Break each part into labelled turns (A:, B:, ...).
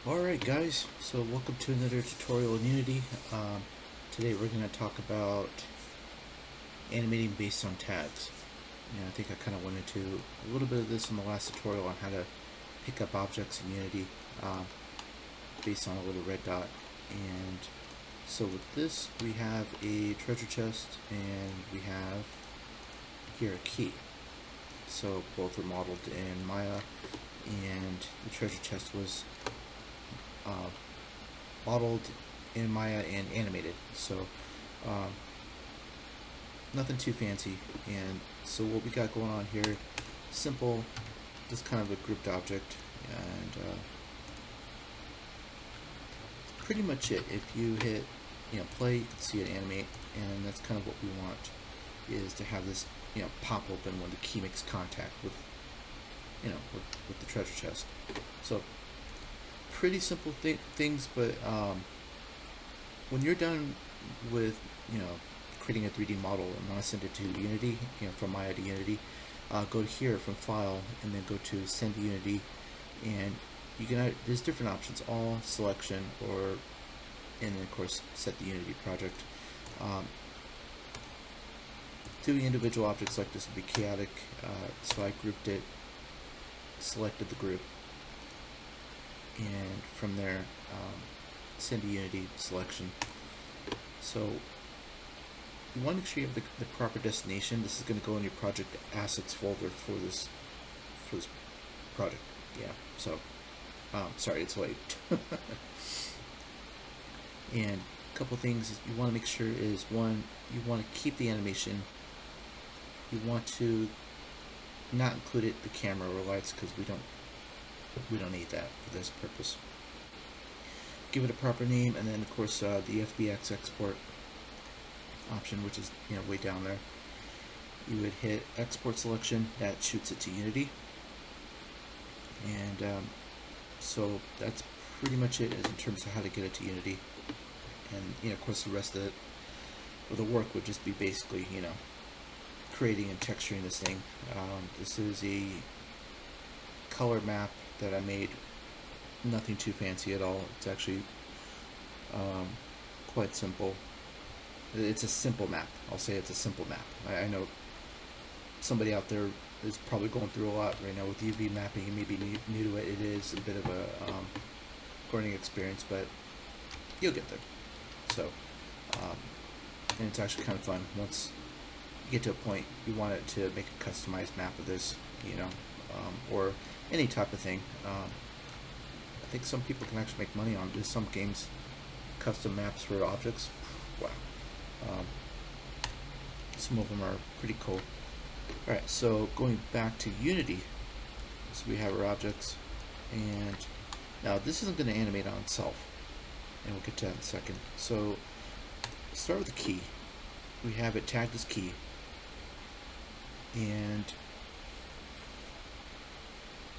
A: Alright guys, so welcome to another tutorial in Unity. Today we're going to talk about animating based on tags. And I think I kind of went into a little bit of this in the last tutorial on how to pick up objects in Unity based on a little red dot. And so with this we have a treasure chest and we have here a key. So both are modeled in Maya, and the treasure chest was modeled in Maya and animated, so nothing too fancy. And so what we got going on here, simple, just kind of a grouped object, and pretty much it. If you hit play, you can see it animate, and that's kind of what we want, is to have this pop open when the key makes contact with with the treasure chest. So pretty simple things, but when you're done with creating a 3D model and want to send it to Unity, from Maya to Unity, go to here from File and then go to Send to Unity, and you can there's different options: all, selection, or and then of course set the Unity project. Doing individual objects like this would be chaotic, so I grouped it, selected the group, and from there send to Unity selection. So you want to make sure you have the proper destination. This is going to go in your project assets folder for this project. Yeah, so sorry it's late. And a couple things you want to make sure is, one, you want to keep the animation. You want to not include the camera or lights, because we don't need that for this purpose. Give it a proper name, and then of course the FBX export option, which is way down there. You would hit export selection, that shoots it to Unity, and so that's pretty much it in terms of how to get it to Unity. And of course the rest of it, or the work, would just be basically creating and texturing this thing. This is a color map that I made, nothing too fancy at all. It's actually quite simple. It's a simple map. I'll say it's a simple map. I know somebody out there is probably going through a lot right now with UV mapping. You may be new to it. It is a bit of a learning experience, but you'll get there. So, and it's actually kind of fun. Once you get to a point, you want it to make a customized map of this, or any type of thing. I think some people can actually make money on this. Some games, custom maps for objects. Wow. Some of them are pretty cool. Alright, so going back to Unity, so we have our objects, and now this isn't going to animate on itself, and we'll get to that in a second. So start with the key. We have it tagged as key, and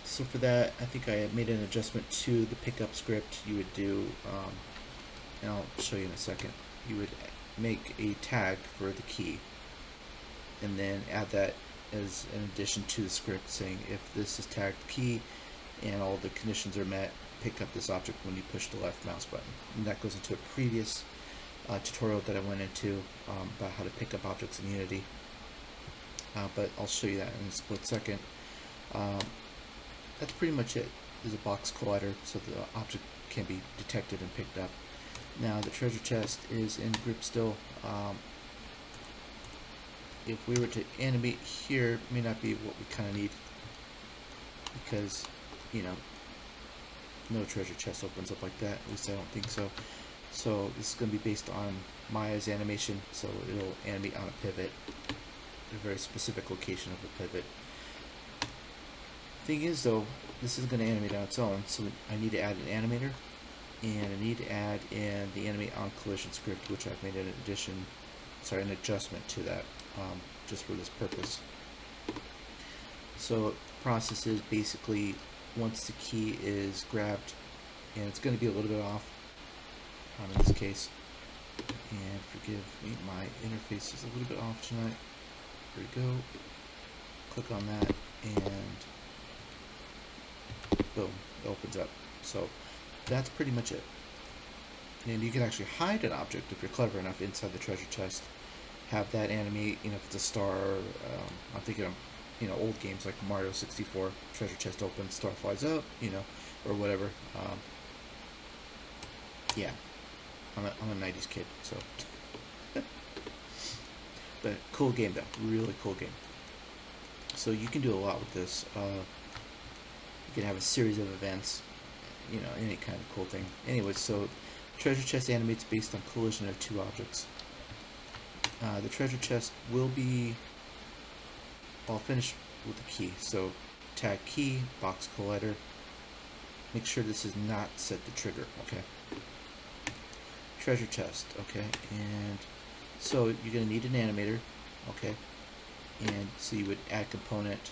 A: so for that, I think I made an adjustment to the pickup script. You would do, and I'll show you in a second, you would make a tag for the key, and then add that as an addition to the script, saying if this is tagged key and all the conditions are met, pick up this object when you push the left mouse button. And that goes into a previous tutorial that I went into about how to pick up objects in Unity, but I'll show you that in a split second. That's pretty much it. There's a box collider so the object can be detected and picked up. Now the treasure chest is in group still. If we were to animate here, it may not be what we kind of need, because no treasure chest opens up like that. At least I don't think so. So this is going to be based on Maya's animation, so it'll animate on a pivot, a very specific location of the pivot. Thing is though, this is going to animate on its own, so I need to add an animator, and I need to add in the animate on collision script, which I've made an an adjustment to that, just for this purpose. So the process is basically, once the key is grabbed, and it's going to be a little bit off in this case, and forgive me, my interface is a little bit off tonight. There we go. Click on that, and boom, it opens up. So that's pretty much it. And you can actually hide an object if you're clever enough inside the treasure chest. Have that animate, if it's a star. I'm thinking of, old games like Mario 64. Treasure chest opens, star flies up, or whatever. Yeah, I'm a 90s kid, so. But cool game though, really cool game. So you can do a lot with this. You can have a series of events, any kind of cool thing. Anyway, so treasure chest animates based on collision of two objects. The treasure chest will be, I'll finish with the key. So tag key, box collider. Make sure this is not set to trigger, okay? Treasure chest, okay? And so you're going to need an animator, okay? And so you would add component,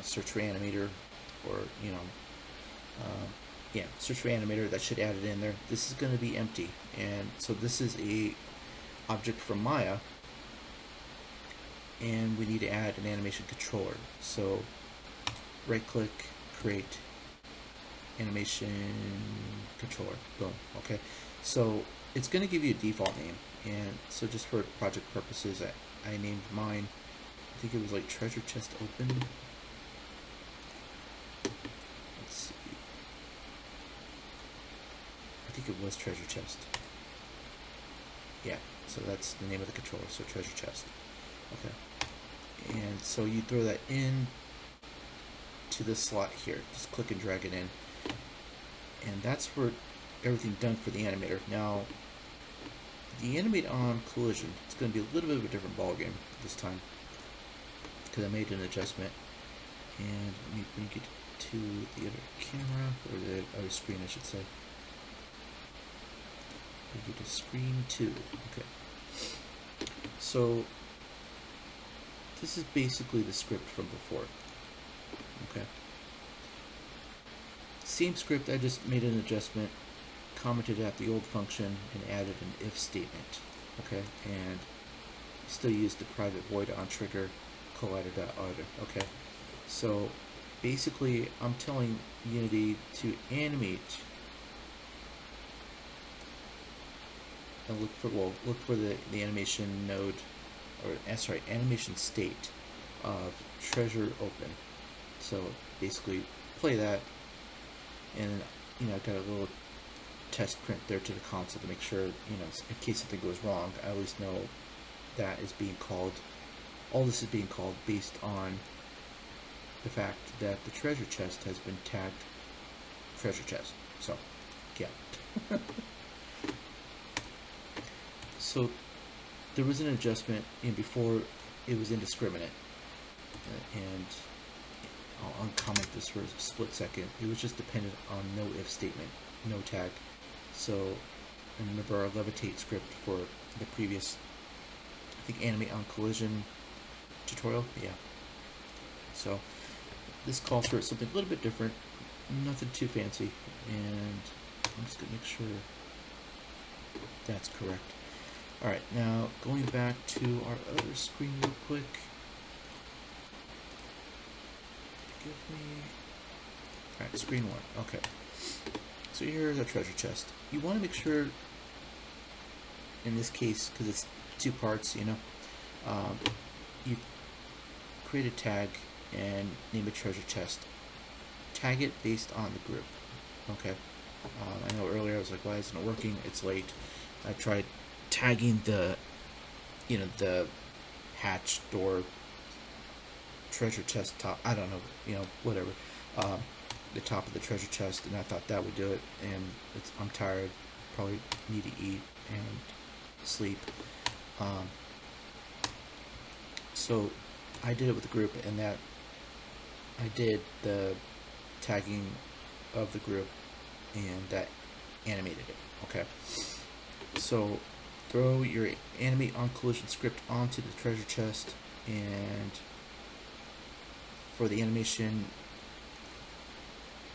A: search for animator, or, search for animator. That should add it in there. This is going to be empty, and so this is a object from Maya, and we need to add an animation controller. So right click, create animation controller, boom. Okay, so it's going to give you a default name, and so just for project purposes I named mine, I think it was like treasure chest open. Let's see, I think it was treasure chest. Yeah, so that's the name of the controller, so treasure chest. Okay, and so you throw that in to this slot here. Just click and drag it in, and that's for everything done for the animator. Now, the animate on collision, it's going to be a little bit of a different ballgame this time, because I made an adjustment. And let me bring it to the other camera, or the other screen I should say. Bring it to screen 2. Okay. So this is basically the script from before. Okay. Same script, I just made an adjustment, commented out the old function, and added an if statement. Okay, and still used the private void on trigger collider.auto. Okay, so basically I'm telling Unity to animate and look for the animation node, or sorry, animation state of treasure open. So basically play that, and I got a little test print there to the console to make sure, in case something goes wrong, I always know that is being called. All this is being called based on the fact that the treasure chest has been tagged treasure chest. So, yeah. So there was an adjustment before it was indiscriminate, and I'll uncomment this for a split second. It was just dependent on no if statement, no tag. So, and remember our levitate script for the previous, I think, animate on collision tutorial? Yeah. So, this calls for something a little bit different, nothing too fancy, and I'm just going to make sure that's correct. Alright, now going back to our other screen real quick. Give me... Alright, screen 1. Okay. So here's our treasure chest. You want to make sure, in this case, because it's two parts, you create a tag and name a treasure chest. Tag it based on the group. Okay. I know earlier I was like, why isn't it working? It's late. I tried tagging the hatch door treasure chest top, I don't know, whatever, the top of the treasure chest, and I thought that would do it, and I'm tired, probably need to eat and sleep, so I did it with the group, and that I did the tagging of the group, and that animated it. Okay, so throw your animate on collision script onto the treasure chest, and for the animation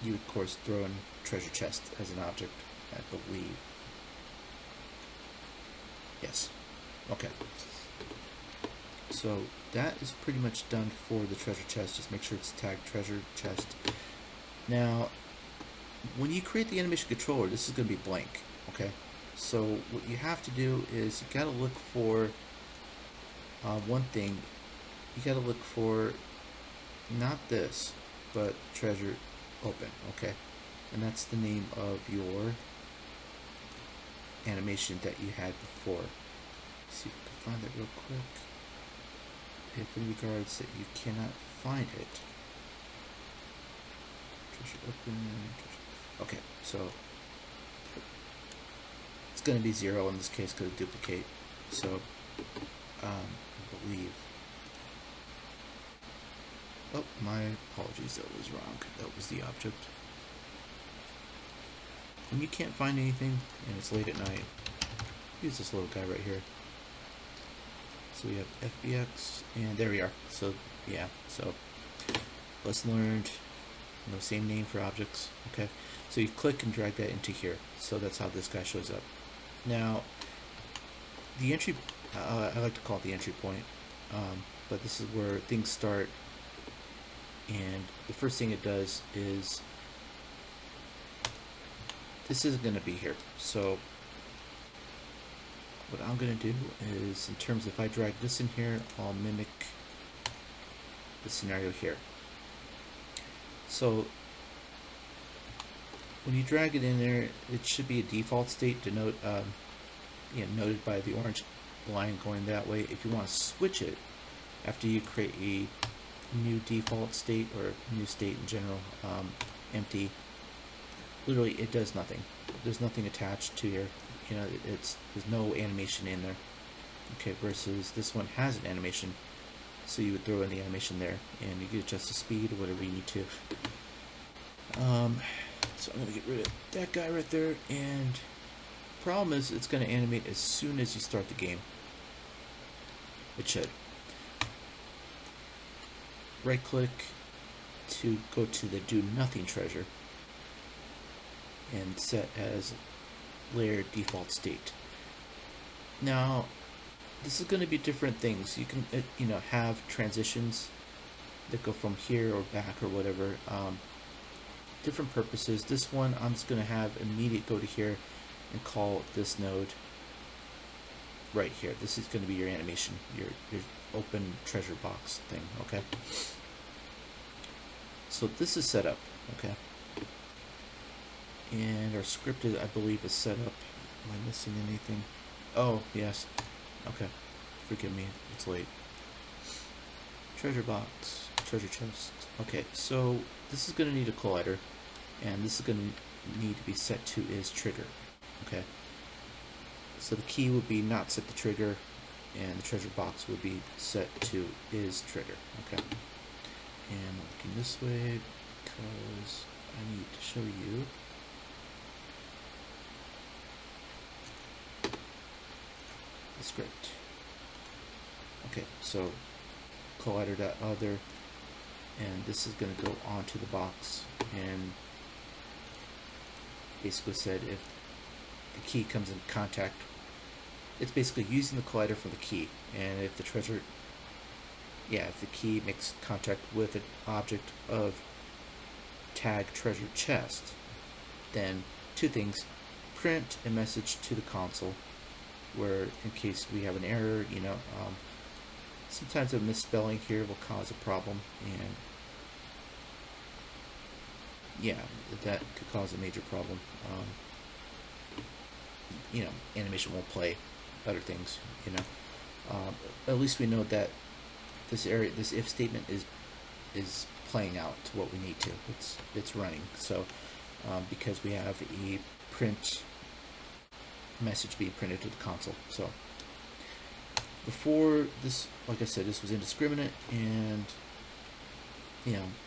A: you of course throw in treasure chest as an object, I believe. Yes. Okay. So that is pretty much done for the treasure chest. Just make sure it's tagged treasure chest. Now when you create the animation controller, this is going to be blank, okay? So what you have to do is you got to look for one thing. You got to look for not this, but treasure open, okay? And that's the name of your animation that you had before. Let's see if we can find that real quick. If in regards that you cannot find it. Treasure open. Okay, so it's going to be 0 in this case because of duplicate. So I believe. Oh, my apologies, that was wrong. That was the object. When you can't find anything and it's late at night, use this little guy right here. So we have FBX, and there we are. So yeah, so lesson learned. No same name for objects. Okay, so you click and drag that into here. So that's how this guy shows up. Now, the entry, I like to call it the entry point, but this is where things start. And the first thing it does is this isn't going to be here. So what I'm going to do is, in terms of if I drag this in here, I'll mimic the scenario here. So when you drag it in there, it should be a default state denote, noted by the orange line going that way. If you want to switch it after you create a new default state or new state in general, empty, literally it does nothing. There's nothing attached to your, there's no animation in there. Okay, versus this one has an animation, so you would throw in the animation there, and you can adjust the speed or whatever you need to. So I'm gonna get rid of that guy right there, and problem is it's gonna animate as soon as you start the game. It should. Right click to go to the do nothing treasure and set as layer default state. Now this is going to be different things. You can have transitions that go from here or back or whatever, different purposes. This one I'm just going to have immediate go to here and call this node right here. This is going to be your animation, your open treasure box thing. Okay, so this is set up. Okay, and our scripted, I believe, is set up. Am I missing anything? Oh yes. Okay, forgive me, it's late. Treasure box, treasure chest. Okay, so this is going to need a collider, and this is going to need to be set to is trigger. Okay, so the key would be not set to trigger, and the treasure box would be set to is trigger. Okay, and I'm looking this way because I need to show you. The script. Okay, so collider.other, and this is going to go onto the box, and basically said if the key comes in contact, it's basically using the collider for the key, and if the treasure, if the key makes contact with an object of tag treasure chest, then two things: print a message to the console, where in case we have an error, sometimes a misspelling here will cause a problem, and that could cause a major problem. Animation won't play, other things, at least we know that this if statement is playing out to what we need to. It's running. So because we have a print message being printed to the console. So before this, like I said, this was indiscriminate, and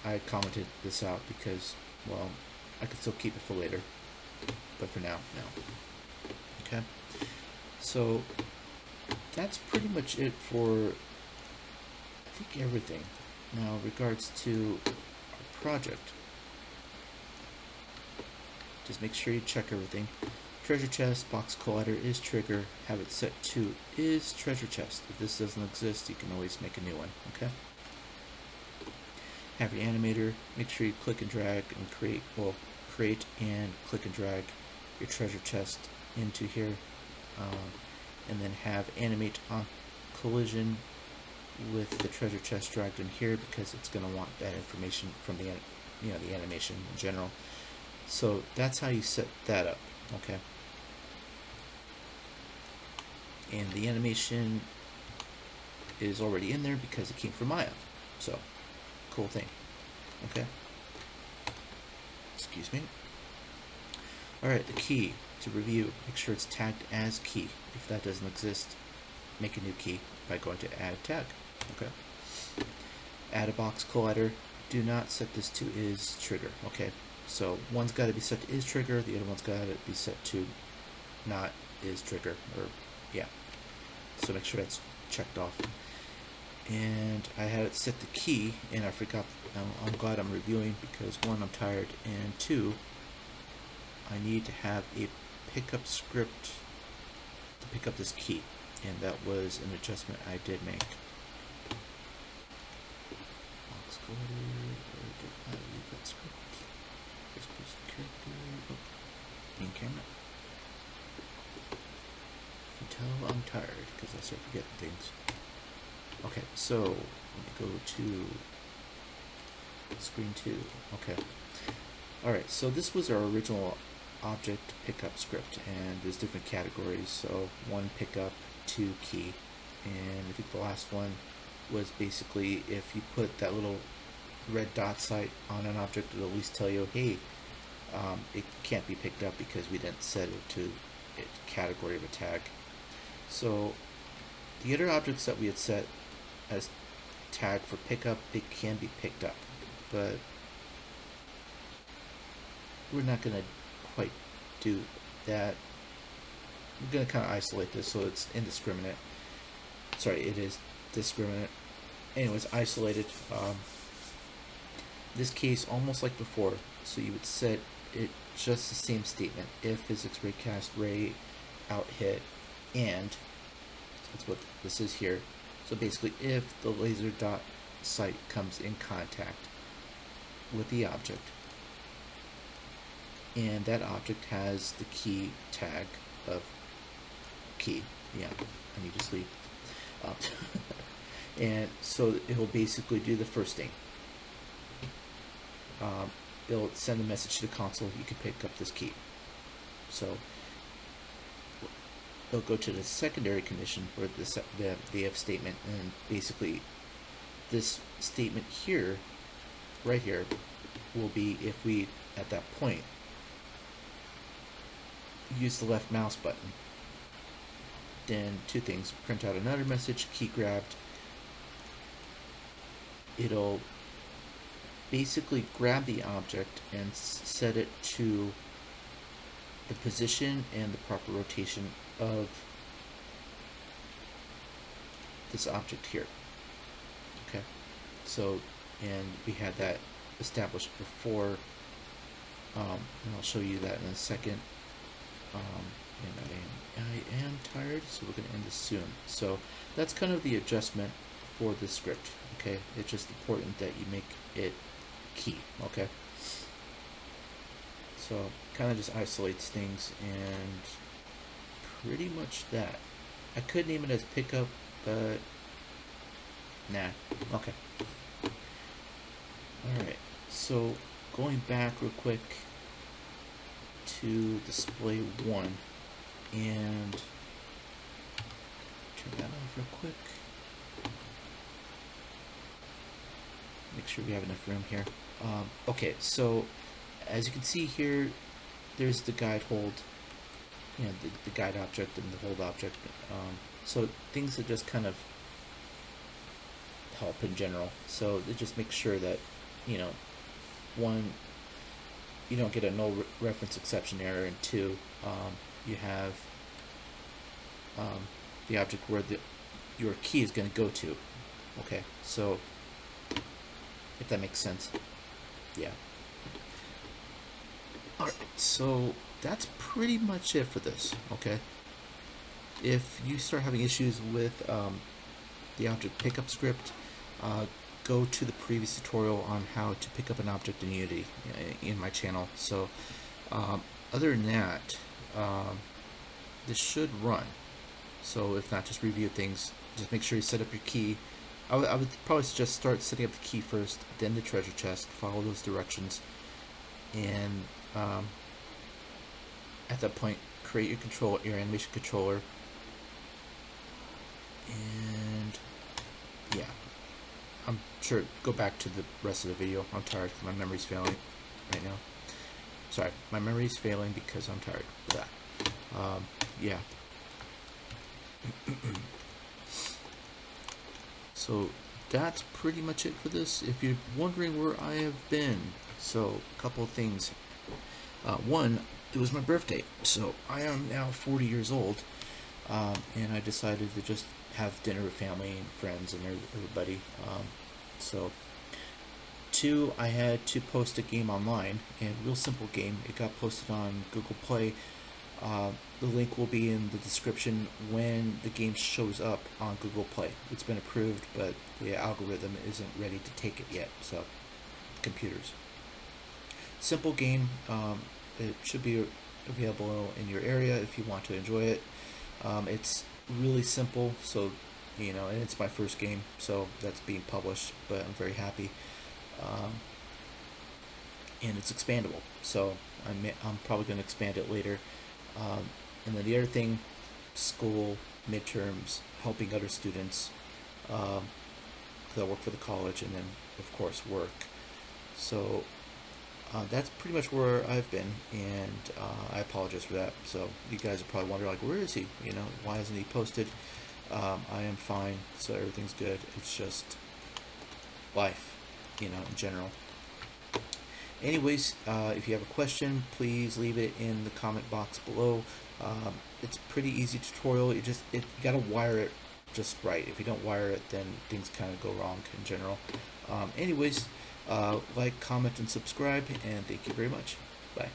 A: I commented this out because, well, I could still keep it for later, but for now, no. Okay, so that's pretty much it for, I think, everything. Now, in regards to our project, just make sure you check everything. Treasure chest, box collider is trigger, have it set to is treasure chest. If this doesn't exist, you can always make a new one. Okay. Have your animator, make sure you click and drag and create and click and drag your treasure chest into here, and then have animate on collision with the treasure chest dragged in here because it's going to want that information from the the animation in general. So that's how you set that up, okay? And the animation is already in there because it came from Maya. So, cool thing. Okay. Excuse me. Alright, the key to review. Make sure it's tagged as key. If that doesn't exist, make a new key by going to add tag. Okay. Add a box collider. Do not set this to is trigger. Okay. So one's got to be set to is trigger. The other one's got to be set to not is trigger. Or yeah. So make sure that's checked off. And I had it set the key, and I forgot. I'm glad I'm reviewing because one, I'm tired, and two, I need to have a pickup script to pick up this key, and that was an adjustment I did make. Box collider, where did I leave that script? First person character, in camera. You can tell I'm tired because I start forgetting things. Okay, so let me go to screen 2. Okay. Alright, so this was our original object pickup script, and there's different categories. So 1 pickup, 2 key, and I think the last one was basically if you put that little red dot sight on an object, it'll at least tell you, hey, it can't be picked up because we didn't set it to a category of a tag. So the other objects that we had set as tag for pickup, they can be picked up, but we're not going to quite do that. We're going to kind of isolate this so it's indiscriminate. Sorry, it is discriminate. Anyways, isolated. This case, almost like before, so you would set it just the same statement. If physics ray cast ray out hit, and that's what this is here. So basically, if the laser dot sight comes in contact with the object, and that object has the key tag of key, yeah, I need to sleep. And so it will basically do the first thing. It'll send a message to the console, you can pick up this key. So it'll go to the secondary condition for the if statement, and basically this statement here, right here, will be if we, at that point, use the left mouse button. Then 2 things, print out another message, key grabbed. It'll basically grab the object and set it to the position and the proper rotation of this object here. Okay, so, and we had that established before, and I'll show you that in a second. And I am tired, so we're going to end this soon. So that's kind of the adjustment for the script. Okay, it's just important that you make it key. Okay, so kind of just isolates things, and pretty much that. I could name it as pickup, but nah. Okay. Alright, so going back real quick to display 1, and turn that off real quick. Make sure we have enough room here. Okay, so as you can see here, there's the guide hold, the guide object and the hold object. So things that just kind of help in general. So it just makes sure that, one, you don't get a null reference exception error, and 2, you have the object where your key is going to go to. Okay, so if that makes sense. Yeah. Alright, so that's pretty much it for this. Okay, if you start having issues with the object pickup script, go to the previous tutorial on how to pick up an object in Unity in my channel. So other than that, this should run. So if not, just review things. Just make sure you set up your key. I would probably suggest start setting up the key first, then the treasure chest. Follow those directions, and at that point, create your animation controller, and yeah, I'm sure go back to the rest of the video. I'm tired because my memory's failing right now. Sorry, my memory's failing because I'm tired. Yeah. So that's pretty much it for this. If you're wondering where I have been, so a couple of things. One, it was my birthday, so I am now 40 years old, and I decided to just have dinner with family and friends and everybody. So, two, I had to post a game online, and real simple game. It got posted on Google Play. The link will be in the description when the game shows up on Google Play. It's been approved, but the algorithm isn't ready to take it yet, so computers. Simple game. It should be available in your area if you want to enjoy it. It's really simple, so and it's my first game, so that's being published, but I'm very happy. And it's expandable, so I'm probably going to expand it later. And then the other thing, school, midterms, helping other students, because I work for the college, and then of course work. So that's pretty much where I've been, and I apologize for that. So you guys are probably wondering, like, where is he? Why hasn't he posted? I am fine, so everything's good. It's just life, in general. Anyways, if you have a question, please leave it in the comment box below. It's a pretty easy tutorial. You gotta wire it just right. If you don't wire it, then things kind of go wrong in general. Anyways, like, comment, and subscribe, and thank you very much. Bye.